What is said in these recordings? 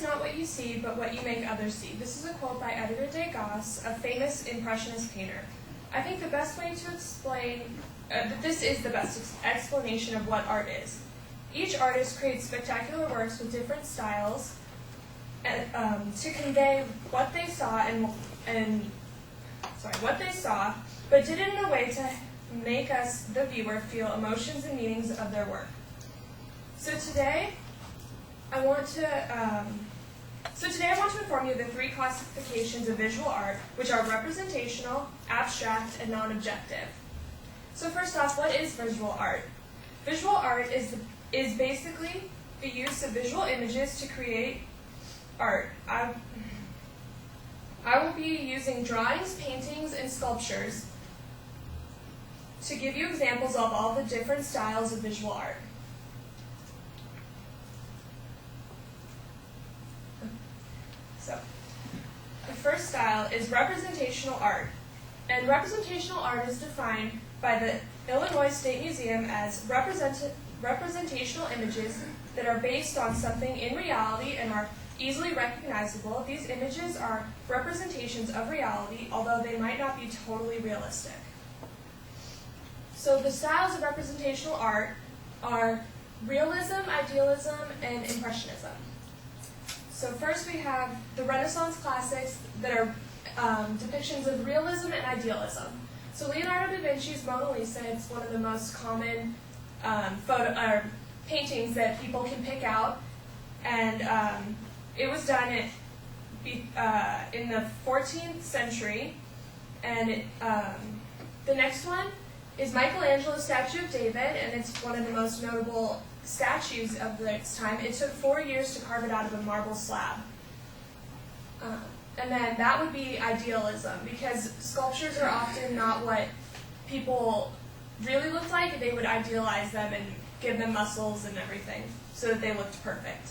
not what you see, but what you make others see. This is a quote by Edgar Degas, a famous Impressionist painter. I think the best way to explain, this is the best explanation of what art is. Each artist creates spectacular works with different styles to convey what they saw but did it in a way to make us, the viewer, feel emotions and meanings of their work. So today I want to inform you of the three classifications of visual art, which are representational, abstract, and non-objective. So first off, what is visual art? Visual art is basically the use of visual images to create art. I will be using drawings, paintings, and sculptures to give you examples of all the different styles of visual art. So, the first style is representational art. And representational art is defined by the Illinois State Museum as representational images that are based on something in reality and are easily recognizable. These images are representations of reality, although they might not be totally realistic. So the styles of representational art are realism, idealism, and impressionism. So first we have the Renaissance classics that are depictions of realism and idealism. So Leonardo da Vinci's Mona Lisa is one of the most common paintings that people can pick out, and it was done in the 14th century. And the next one is Michelangelo's statue of David, and it's one of the most notable statues of its time. It took 4 years to carve it out of a marble slab. And then that would be idealism, because sculptures are often not what people really look like. They would idealize them and give them muscles and everything so that they looked perfect.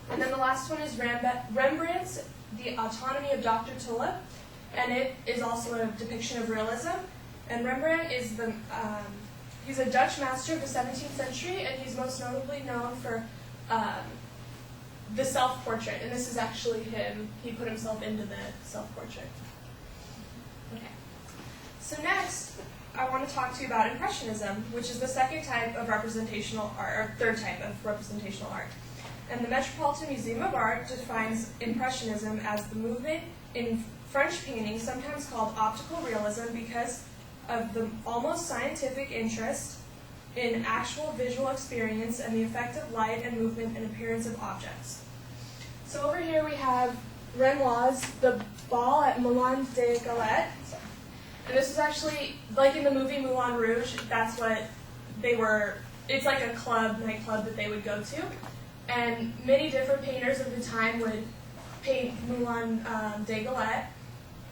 And then the last one is Rembrandt's The Autonomy of Dr. Tulip, and it is also a depiction of realism. And Rembrandt is he's a Dutch master of the 17th century, and he's most notably known for the self-portrait. And this is actually him. He put himself into the self-portrait. Okay. So next, I want to talk to you about Impressionism, which is the second type of representational art, or third type of representational art. And the Metropolitan Museum of Art defines Impressionism as the movement in French painting, sometimes called optical realism, because of the almost scientific interest in actual visual experience and the effect of light and movement and appearance of objects. So over here we have Renoir's The Ball at Moulin des Galettes. And this is actually, like in the movie Moulin Rouge, that's what they were, it's like a nightclub that they would go to. And many different painters of the time would paint Moulin des Galettes.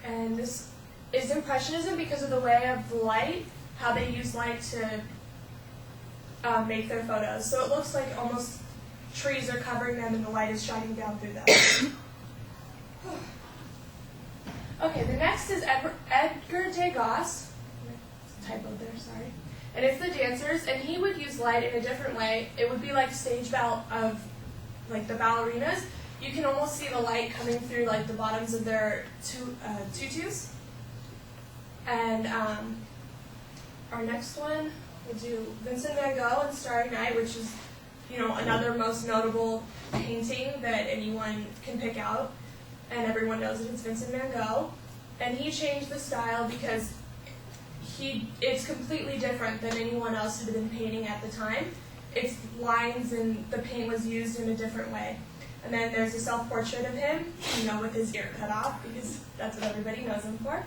And this is Impressionism because of the way of the light, how they use light to make their photos. So it looks like almost trees are covering them and the light is shining down through them. Okay, the next is Edgar Degas. Typo there, sorry. And it's the dancers, and he would use light in a different way. It would be like stage belt of like the ballerinas. You can almost see the light coming through like the bottoms of their tutus. And our next one, we'll do Vincent van Gogh and Starry Night, which is, another most notable painting that anyone can pick out, and everyone knows that it's Vincent van Gogh. And he changed the style because it's completely different than anyone else had been painting at the time. Its lines and the paint was used in a different way. And then there's a self-portrait of him, with his ear cut off, because that's what everybody knows him for.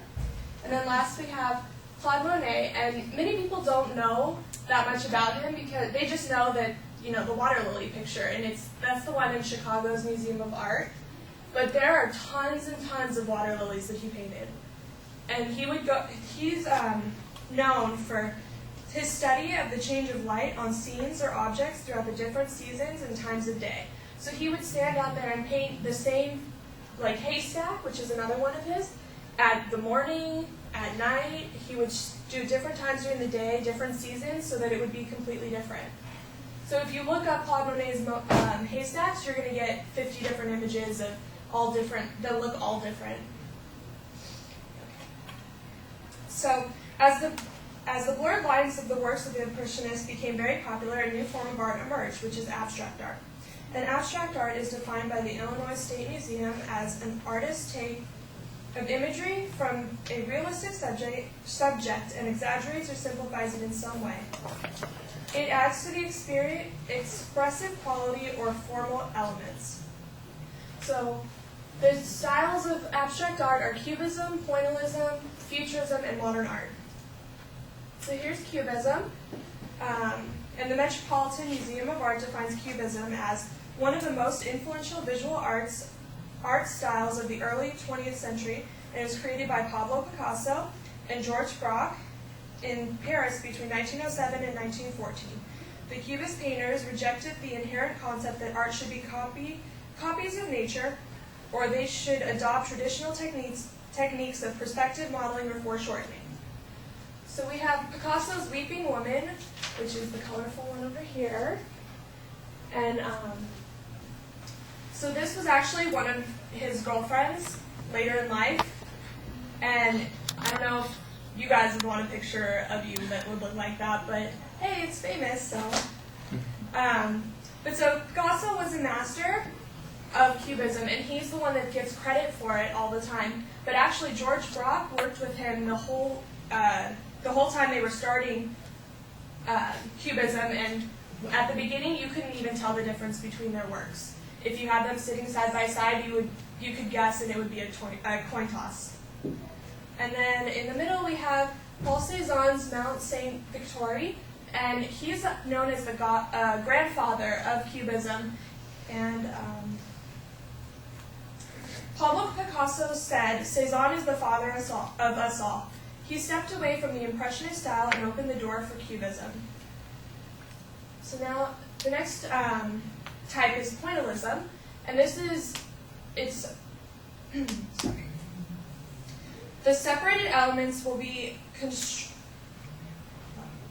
And then last we have Claude Monet, and many people don't know that much about him because they just know that, the water lily picture, and that's the one in Chicago's Museum of Art. But there are tons and tons of water lilies that he painted. And he's known for his study of the change of light on scenes or objects throughout the different seasons and times of day. So he would stand out there and paint the same, like haystack, which is another one of his, at the morning, at night. He would do different times during the day, different seasons, so that it would be completely different. So if you look up Claude Monet's haystacks, you're going to get 50 different images of all different, that look all different. So as the blurred lines of the works of the Impressionists became very popular, a new form of art emerged, which is abstract art. And abstract art is defined by the Illinois State Museum as an artist's take of imagery from a realistic subject and exaggerates or simplifies it in some way. It adds to the expressive quality or formal elements. So the styles of abstract art are Cubism, Pointillism, Futurism, and modern art. So here's Cubism. And the Metropolitan Museum of Art defines Cubism as one of the most influential visual art styles of the early 20th century, and it was created by Pablo Picasso and George Braque in Paris between 1907 and 1914. The Cubist painters rejected the inherent concept that art should be copies of nature, or they should adopt traditional techniques of perspective modeling or foreshortening. So we have Picasso's Weeping Woman, which is the colorful one over here. And so this was actually one of his girlfriends later in life. And I don't know if you guys would want a picture of you that would look like that, but hey, it's famous, so. But so Picasso was a master of Cubism, and he's the one that gets credit for it all the time. But actually, George Braque worked with him the whole time they were starting Cubism, and at the beginning, you couldn't even tell the difference between their works. If you had them sitting side by side, you could guess, and it would be a coin toss. And then in the middle, we have Paul Cézanne's Mount Saint Victoire, and he's known as the grandfather of Cubism. And Pablo Picasso said, "Cézanne is the father of us all. He stepped away from the Impressionist style and opened the door for Cubism." So now the next type is Pointillism, and sorry. The separated elements will be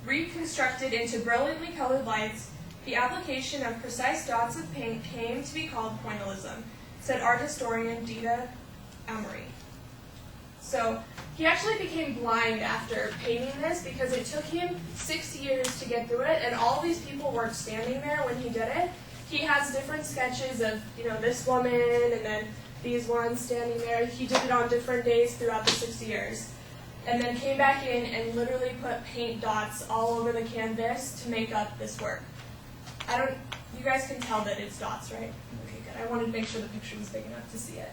reconstructed into brilliantly colored lights. The application of precise dots of paint came to be called Pointillism, said art historian Dita Emery. So he actually became blind after painting this because it took him 6 years to get through it, and all these people weren't standing there when he did it. He has different sketches of, this woman and then these ones standing there. He did it on different days throughout the 6 years. And then came back in and literally put paint dots all over the canvas to make up this work. You guys can tell that it's dots, right? Okay, good. I wanted to make sure the picture was big enough to see it.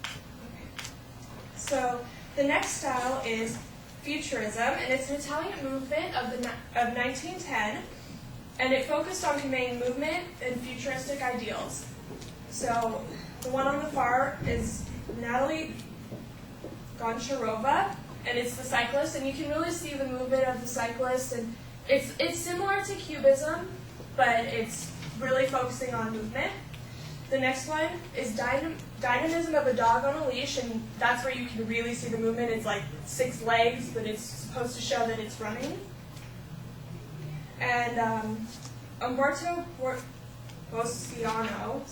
Okay. So the next style is Futurism, and it's an Italian movement of 1910, and it focused on conveying movement and futuristic ideals. So the one on the far is Natalie Goncharova, and it's the cyclist, and you can really see the movement of the cyclist, and it's similar to Cubism, but it's really focusing on movement. The next one is Dynamism of a Dog on a Leash, and that's where you can really see the movement. It's like 6 legs, but it's supposed to show that it's running. And Umberto Bosciano,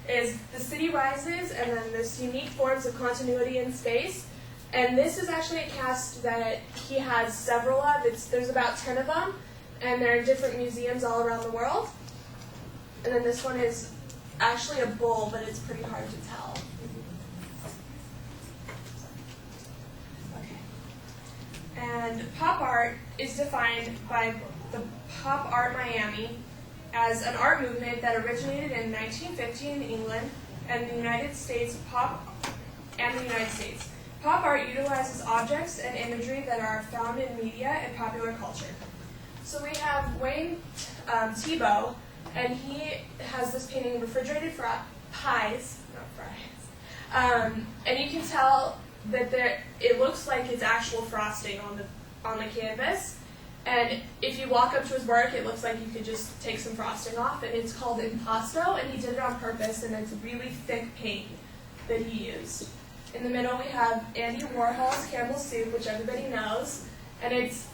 is The City Rises, and then this unique forms of continuity in space. And this is actually a cast that he has several of. There's about 10 of them, and they're in different museums all around the world. And then this one is actually a bull, but it's pretty hard to tell. Okay. And pop art is defined by the Pop Art Miami as an art movement that originated in 1950 in England and the United States. Pop art utilizes objects and imagery that are found in media and popular culture. So we have Wayne Thiebaud, and he has this painting, Refrigerated Pies, not fries. And you can tell that it looks like it's actual frosting on the canvas. And if you walk up to his work, it looks like you could just take some frosting off. And it's called impasto, and he did it on purpose, and it's really thick paint that he used. In the middle, we have Andy Warhol's Campbell's Soup, which everybody knows. And it's